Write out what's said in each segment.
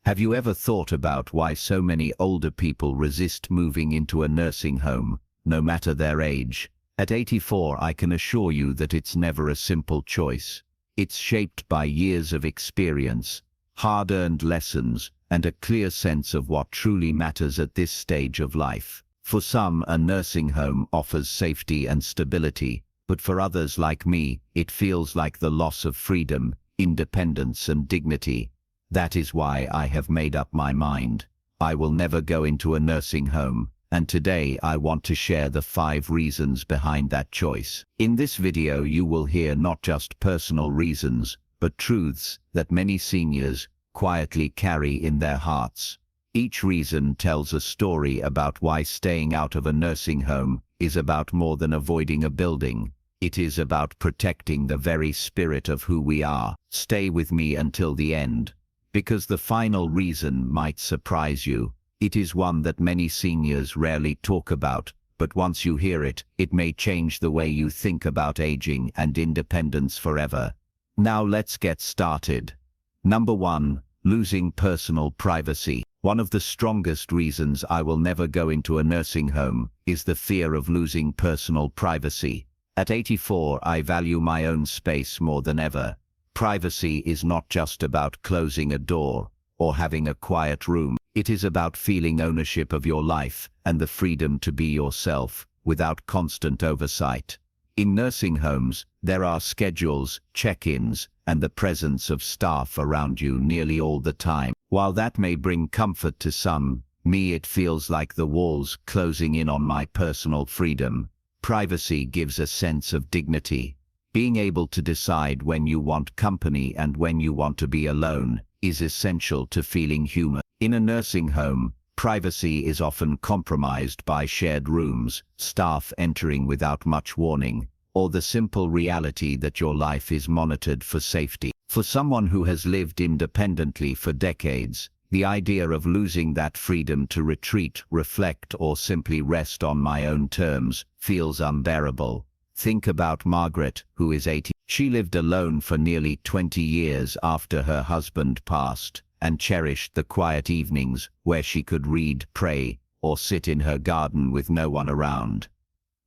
Have you ever thought about why so many older people resist moving into a nursing home, no matter their age? At 84, I can assure you that it's never a simple choice. It's shaped by years of experience, hard-earned lessons, and a clear sense of what truly matters at this stage of life. For some, a nursing home offers safety and stability, but for others like me, it feels like the loss of freedom, independence, and dignity. That is why I have made up my mind. I will never go into a nursing home, and today I want to share the 5 reasons behind that choice. In this video you will hear not just personal reasons, but truths that many seniors quietly carry in their hearts. Each reason tells a story about why staying out of a nursing home is about more than avoiding a building. It is about protecting the very spirit of who we are. Stay with me until the end, because the final reason might surprise you. It is one that many seniors rarely talk about, but once you hear it, it may change the way you think about aging and independence forever. Now let's get started. Number 1. Losing personal privacy. One of the strongest reasons I will never go into a nursing home is the fear of losing personal privacy. At 84, I value my own space more than ever. Privacy is not just about closing a door or having a quiet room. It is about feeling ownership of your life and the freedom to be yourself without constant oversight. In nursing homes, there are schedules, check-ins, and the presence of staff around you nearly all the time. While that may bring comfort to some, me it feels like the walls closing in on my personal freedom. Privacy gives a sense of dignity. Being able to decide when you want company and when you want to be alone is essential to feeling human. In a nursing home, privacy is often compromised by shared rooms, staff entering without much warning, or the simple reality that your life is monitored for safety. For someone who has lived independently for decades, the idea of losing that freedom to retreat, reflect, or simply rest on my own terms feels unbearable. Think about Margaret, who is 80. She lived alone for nearly 20 years after her husband passed, and cherished the quiet evenings where she could read, pray, or sit in her garden with no one around.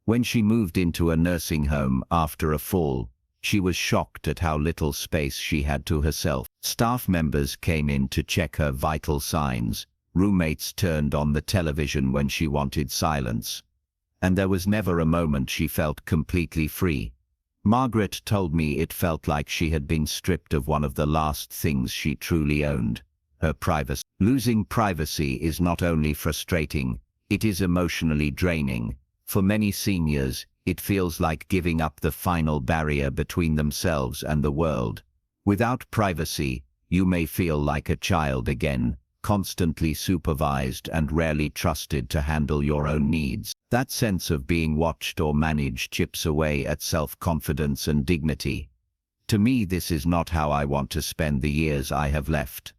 When she moved into a nursing home after a fall, she was shocked at how little space she had to herself. Staff members came in to check her vital signs. Roommates turned on the television when she wanted silence. And there was never a moment she felt completely free. Margaret told me it felt like she had been stripped of one of the last things she truly owned, her privacy. Losing privacy is not only frustrating, it is emotionally draining. For many seniors, it feels like giving up the final barrier between themselves and the world. Without privacy, you may feel like a child again, constantly supervised and rarely trusted to handle your own needs. That sense of being watched or managed chips away at self-confidence and dignity. To me, this is not how I want to spend the years I have left.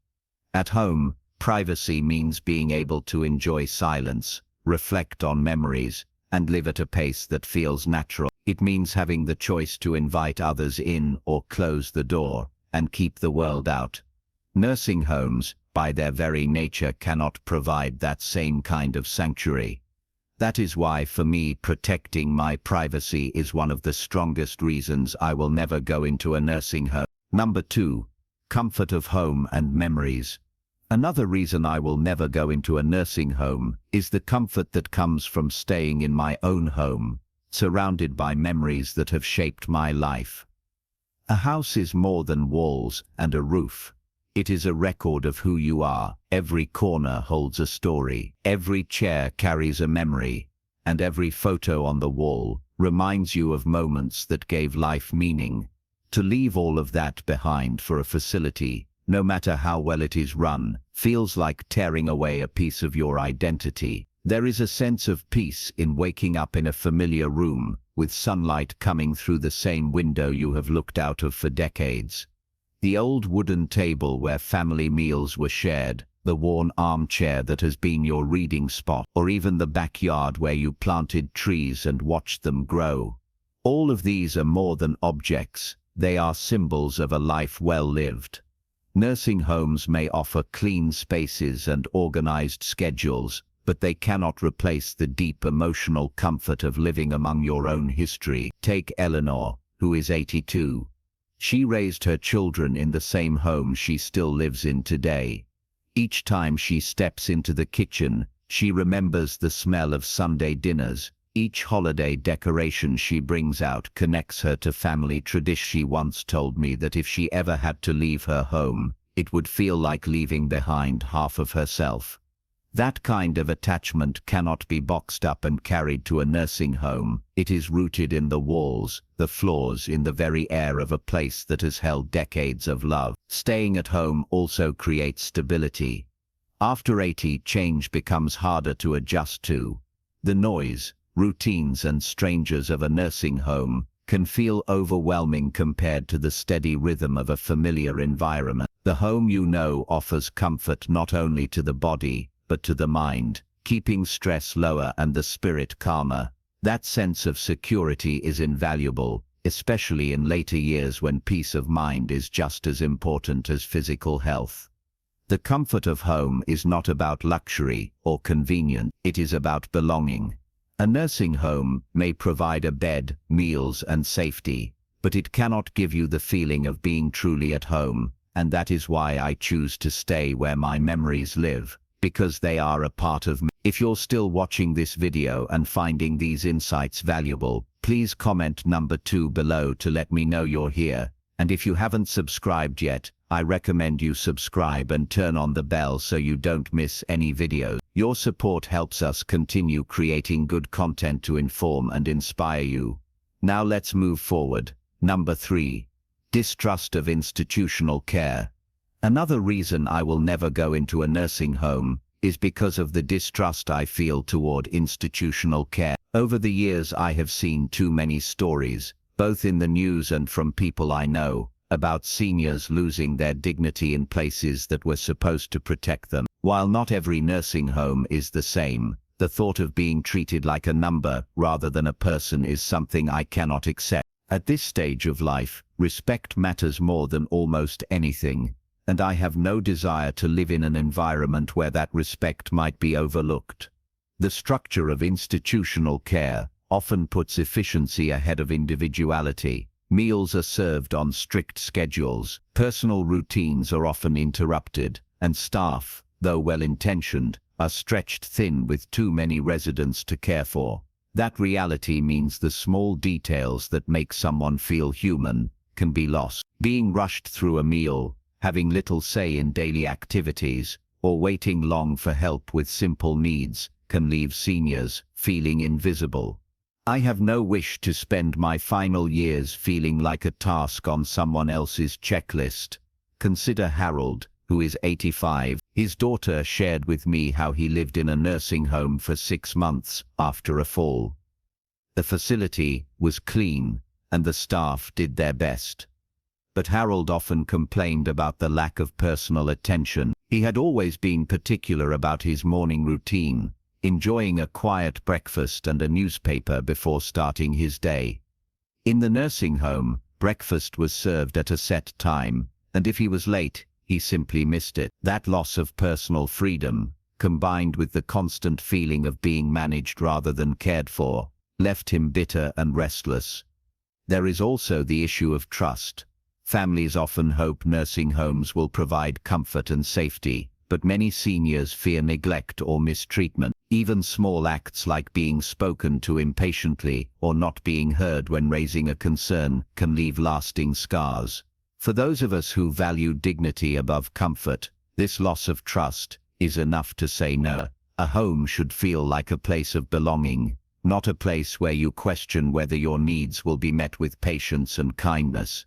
At home, privacy means being able to enjoy silence, reflect on memories, and live at a pace that feels natural. It means having the choice to invite others in or close the door and keep the world out. Nursing homes, by their very nature, cannot provide that same kind of sanctuary. That is why, for me, protecting my privacy is one of the strongest reasons I will never go into a nursing home. Number 2. Comfort of home and memories. Another reason I will never go into a nursing home is the comfort that comes from staying in my own home, surrounded by memories that have shaped my life. A house is more than walls and a roof. It is a record of who you are. Every corner holds a story. Every chair carries a memory. And every photo on the wall reminds you of moments that gave life meaning. To leave all of that behind for a facility, no matter how well it is run, feels like tearing away a piece of your identity. There is a sense of peace in waking up in a familiar room, with sunlight coming through the same window you have looked out of for decades. The old wooden table where family meals were shared, the worn armchair that has been your reading spot, or even the backyard where you planted trees and watched them grow. All of these are more than objects, they are symbols of a life well lived. Nursing homes may offer clean spaces and organized schedules, but they cannot replace the deep emotional comfort of living among your own history. Take Eleanor, who is 82. She raised her children in the same home she still lives in today. Each time she steps into the kitchen, she remembers the smell of Sunday dinners. Each holiday decoration she brings out connects her to family tradition. She once told me that if she ever had to leave her home, it would feel like leaving behind half of herself. That kind of attachment cannot be boxed up and carried to a nursing home. It is rooted in the walls, the floors, in the very air of a place that has held decades of love. Staying at home also creates stability. After 80, change becomes harder to adjust to. The noise, routines and strangers of a nursing home can feel overwhelming compared to the steady rhythm of a familiar environment. The home you know offers comfort not only to the body, but to the mind, keeping stress lower and the spirit calmer. That sense of security is invaluable, especially in later years when peace of mind is just as important as physical health. The comfort of home is not about luxury or convenience, it is about belonging. A nursing home may provide a bed, meals and safety, but it cannot give you the feeling of being truly at home, and that is why I choose to stay where my memories live, because they are a part of me. If you're still watching this video and finding these insights valuable, please comment number 2 below to let me know you're here. And if you haven't subscribed yet, I recommend you subscribe and turn on the bell so you don't miss any videos. Your support helps us continue creating good content to inform and inspire you. Now let's move forward. Number 3. Distrust of institutional care. Another reason I will never go into a nursing home is because of the distrust I feel toward institutional care. Over the years I have seen too many stories, both in the news and from people I know, about seniors losing their dignity in places that were supposed to protect them. While not every nursing home is the same, the thought of being treated like a number rather than a person is something I cannot accept. At this stage of life, respect matters more than almost anything, and I have no desire to live in an environment where that respect might be overlooked. The structure of institutional care often puts efficiency ahead of individuality. Meals are served on strict schedules, personal routines are often interrupted, and staff, though well-intentioned, are stretched thin with too many residents to care for. That reality means the small details that make someone feel human can be lost. Being rushed through a meal, having little say in daily activities, or waiting long for help with simple needs can leave seniors feeling invisible. I have no wish to spend my final years feeling like a task on someone else's checklist. Consider Harold, who is 85. His daughter shared with me how he lived in a nursing home for 6 months after a fall. The facility was clean, and the staff did their best. But Harold often complained about the lack of personal attention. He had always been particular about his morning routine, enjoying a quiet breakfast and a newspaper before starting his day. In the nursing home, breakfast was served at a set time, and if he was late, he simply missed it. That loss of personal freedom, combined with the constant feeling of being managed rather than cared for, left him bitter and restless. There is also the issue of trust. Families often hope nursing homes will provide comfort and safety, but many seniors fear neglect or mistreatment. Even small acts like being spoken to impatiently or not being heard when raising a concern can leave lasting scars. For those of us who value dignity above comfort, this loss of trust is enough to say no. A home should feel like a place of belonging, not a place where you question whether your needs will be met with patience and kindness.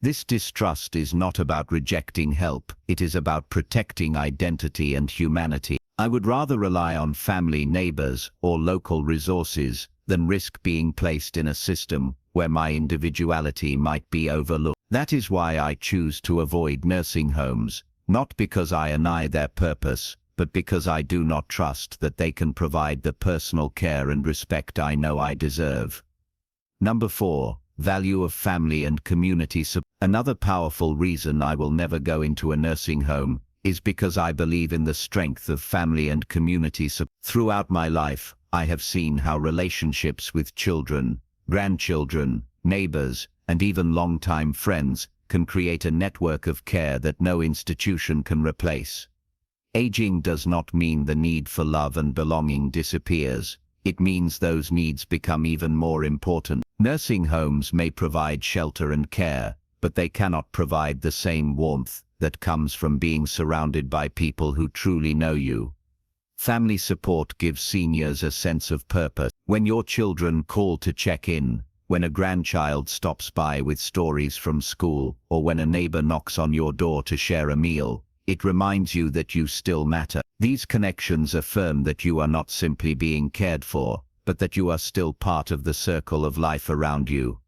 This distrust is not about rejecting help, it is about protecting identity and humanity. I would rather rely on family, neighbors, or local resources than risk being placed in a system where my individuality might be overlooked. That is why I choose to avoid nursing homes, not because I deny their purpose, but because I do not trust that they can provide the personal care and respect I know I deserve. Number 4. Value of family and community support. Another powerful reason I will never go into a nursing home is because I believe in the strength of family and community support. Throughout my life, I have seen how relationships with children, grandchildren, neighbors, and even longtime friends can create a network of care that no institution can replace. Aging does not mean the need for love and belonging disappears. It means those needs become even more important. Nursing homes may provide shelter and care, but they cannot provide the same warmth that comes from being surrounded by people who truly know you. Family support gives seniors a sense of purpose. When your children call to check in, when a grandchild stops by with stories from school, or when a neighbor knocks on your door to share a meal, it reminds you that you still matter. These connections affirm that you are not simply being cared for, but that you are still part of the circle of life around you.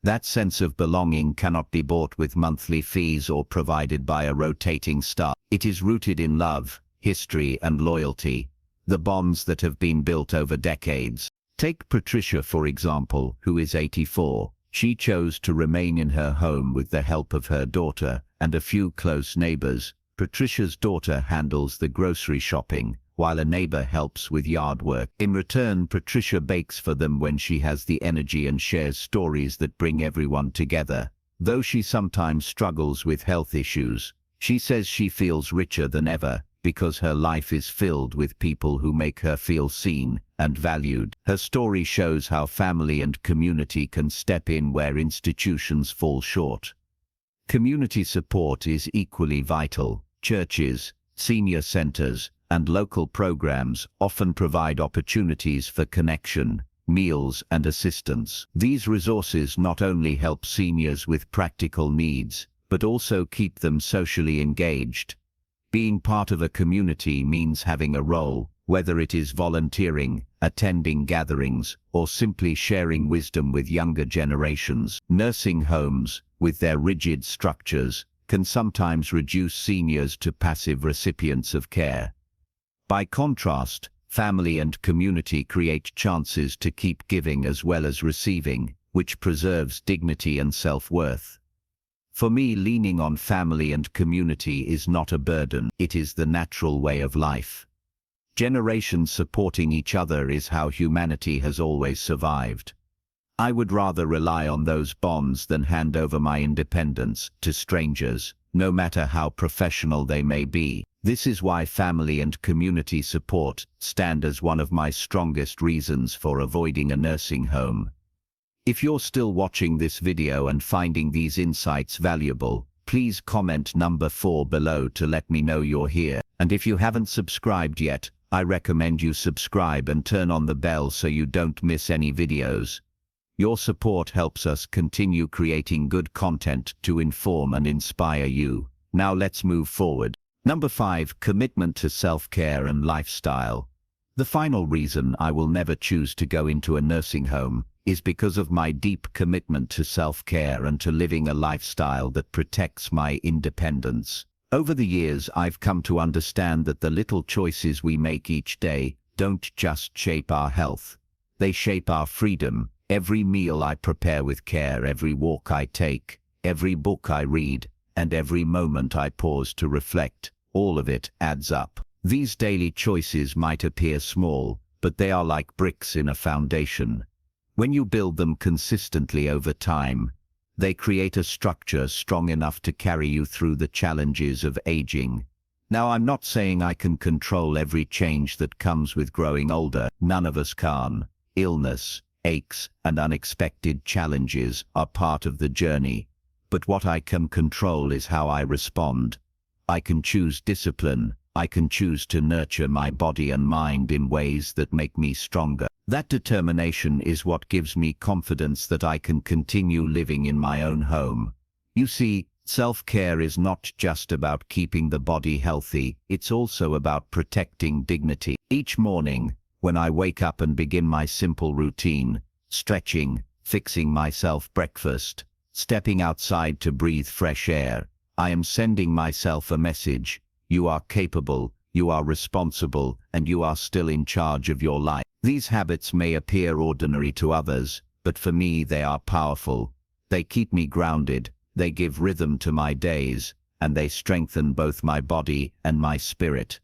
That sense of belonging cannot be bought with monthly fees or provided by a rotating staff. It is rooted in love, history, and loyalty, the bonds that have been built over decades. Take Patricia, for example, who is 84. She chose to remain in her home with the help of her daughter and a few close neighbors. Patricia's daughter handles the grocery shopping, while a neighbor helps with yard work. In return, Patricia bakes for them when she has the energy and shares stories that bring everyone together. Though she sometimes struggles with health issues, she says she feels richer than ever because her life is filled with people who make her feel seen and valued. Her story shows how family and community can step in where institutions fall short. Community support is equally vital. Churches, senior centers, and local programs often provide opportunities for connection, meals, and assistance. These resources not only help seniors with practical needs, but also keep them socially engaged. Being part of a community means having a role, whether it is volunteering, attending gatherings, or simply sharing wisdom with younger generations. Nursing homes, with their rigid structures, can sometimes reduce seniors to passive recipients of care. By contrast, family and community create chances to keep giving as well as receiving, which preserves dignity and self-worth. For me, leaning on family and community is not a burden, it is the natural way of life. Generations supporting each other is how humanity has always survived. I would rather rely on those bonds than hand over my independence to strangers, no matter how professional they may be. This is why family and community support stand as one of my strongest reasons for avoiding a nursing home. If you're still watching this video and finding these insights valuable, please comment number 4 below to let me know you're here. And if you haven't subscribed yet, I recommend you subscribe and turn on the bell so you don't miss any videos. Your support helps us continue creating good content to inform and inspire you. Now let's move forward. Number 5, commitment to self-care and lifestyle. The final reason I will never choose to go into a nursing home is because of my deep commitment to self-care and to living a lifestyle that protects my independence. Over the years, I've come to understand that the little choices we make each day don't just shape our health. They shape our freedom. Every meal I prepare with care, every walk I take, every book I read, and every moment I pause to reflect, all of it adds up. These daily choices might appear small, but they are like bricks in a foundation. When you build them consistently over time, they create a structure strong enough to carry you through the challenges of aging. Now, I'm not saying I can control every change that comes with growing older. None of us can. Illness, aches, and unexpected challenges are part of the journey. But what I can control is how I respond. I can choose discipline. I can choose to nurture my body and mind in ways that make me stronger. That determination is what gives me confidence that I can continue living in my own home. You see, self-care is not just about keeping the body healthy, it's also about protecting dignity. Each morning, when I wake up and begin my simple routine, stretching, fixing myself breakfast, stepping outside to breathe fresh air, I am sending myself a message. You are capable, you are responsible, and you are still in charge of your life. These habits may appear ordinary to others, but for me they are powerful. They keep me grounded, They give rhythm to my days, and they strengthen both my body and my spirit.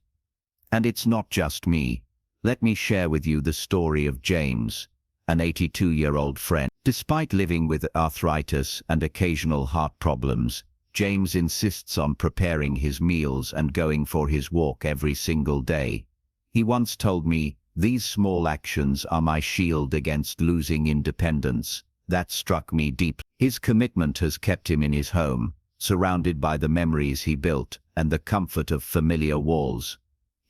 And it's not just me. Let me share with you the story of James, an 82-year-old friend. Despite living with arthritis and occasional heart problems, James insists on preparing his meals and going for his walk every single day. He once told me, "These small actions are my shield against losing independence." That struck me deep. His commitment has kept him in his home, surrounded by the memories he built and the comfort of familiar walls.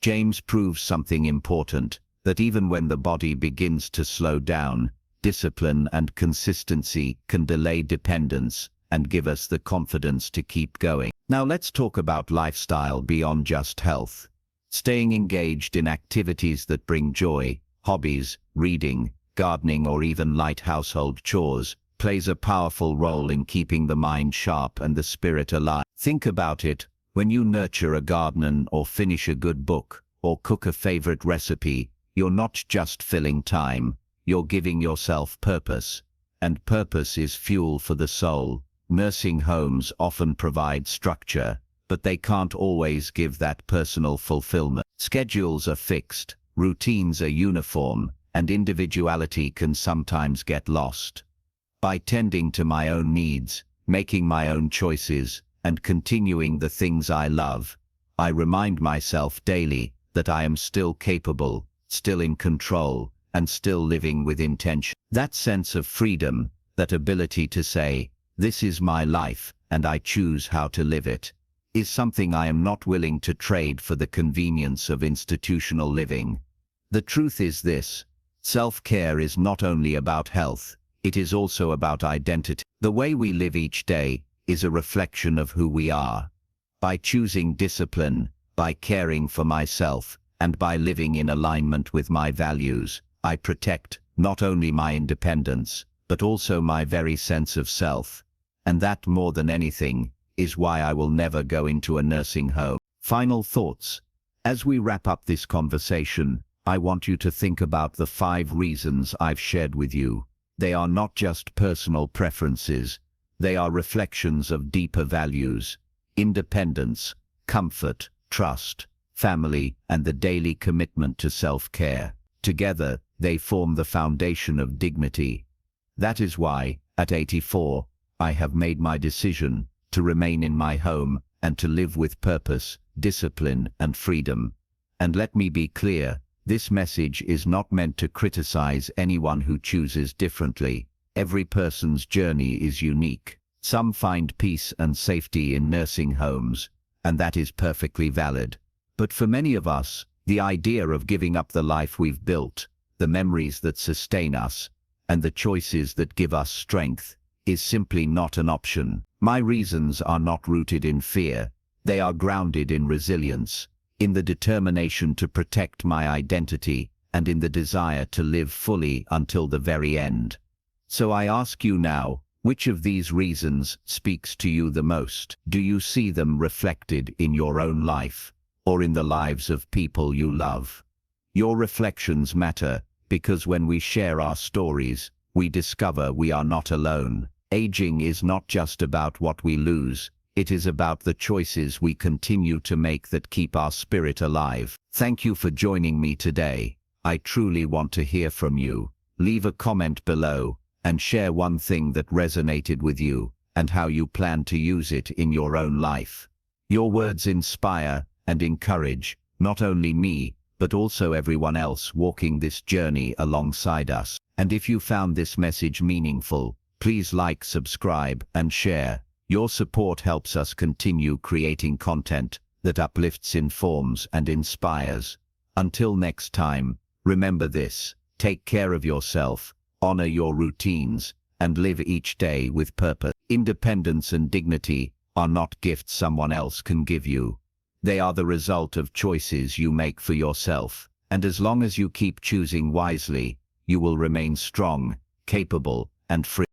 James proves something important, that even when the body begins to slow down, discipline and consistency can delay dependence and give us the confidence to keep going. Now let's talk about lifestyle beyond just health. Staying engaged in activities that bring joy, hobbies, reading, gardening, or even light household chores, plays a powerful role in keeping the mind sharp and the spirit alive. Think about it. When you nurture a garden or finish a good book or cook a favorite recipe, you're not just filling time, you're giving yourself purpose. And purpose is fuel for the soul. Nursing homes often provide structure, but they can't always give that personal fulfillment. Schedules are fixed, routines are uniform, and individuality can sometimes get lost. By tending to my own needs, making my own choices, and continuing the things I love, I remind myself daily that I am still capable, still in control, and still living with intention. That sense of freedom, that ability to say, "This is my life, and I choose how to live it," is something I am not willing to trade for the convenience of institutional living. The truth is this: self-care is not only about health, it is also about identity. The way we live each day is a reflection of who we are. By choosing discipline, by caring for myself, and by living in alignment with my values, I protect not only my independence, but also my very sense of self. And that, more than anything, is why I will never go into a nursing home. Final thoughts. As we wrap up this conversation, I want you to think about the 5 reasons I've shared with you. They are not just personal preferences. They are reflections of deeper values: independence, comfort, trust, family, and the daily commitment to self-care. Together, they form the foundation of dignity. That is why, at 84, I have made my decision to remain in my home and to live with purpose, discipline, and freedom. And let me be clear, this message is not meant to criticize anyone who chooses differently. Every person's journey is unique. Some find peace and safety in nursing homes, and that is perfectly valid. But for many of us, the idea of giving up the life we've built, the memories that sustain us, and the choices that give us strength, is simply not an option. My reasons are not rooted in fear. They are grounded in resilience, in the determination to protect my identity, and in the desire to live fully until the very end. So I ask you now, which of these reasons speaks to you the most? Do you see them reflected in your own life, or in the lives of people you love? Your reflections matter, because when we share our stories, we discover we are not alone. Aging is not just about what we lose, it is about the choices we continue to make that keep our spirit alive. Thank you for joining me today. I truly want to hear from you. Leave a comment below, and share one thing that resonated with you, and how you plan to use it in your own life. Your words inspire and encourage, not only me, but also everyone else walking this journey alongside us. And if you found this message meaningful, please like, subscribe, and share. Your support helps us continue creating content that uplifts, informs, and inspires. Until next time, remember this: take care of yourself, honor your routines, and live each day with purpose. Independence and dignity are not gifts someone else can give you. They are the result of choices you make for yourself. And as long as you keep choosing wisely, you will remain strong, capable, and free.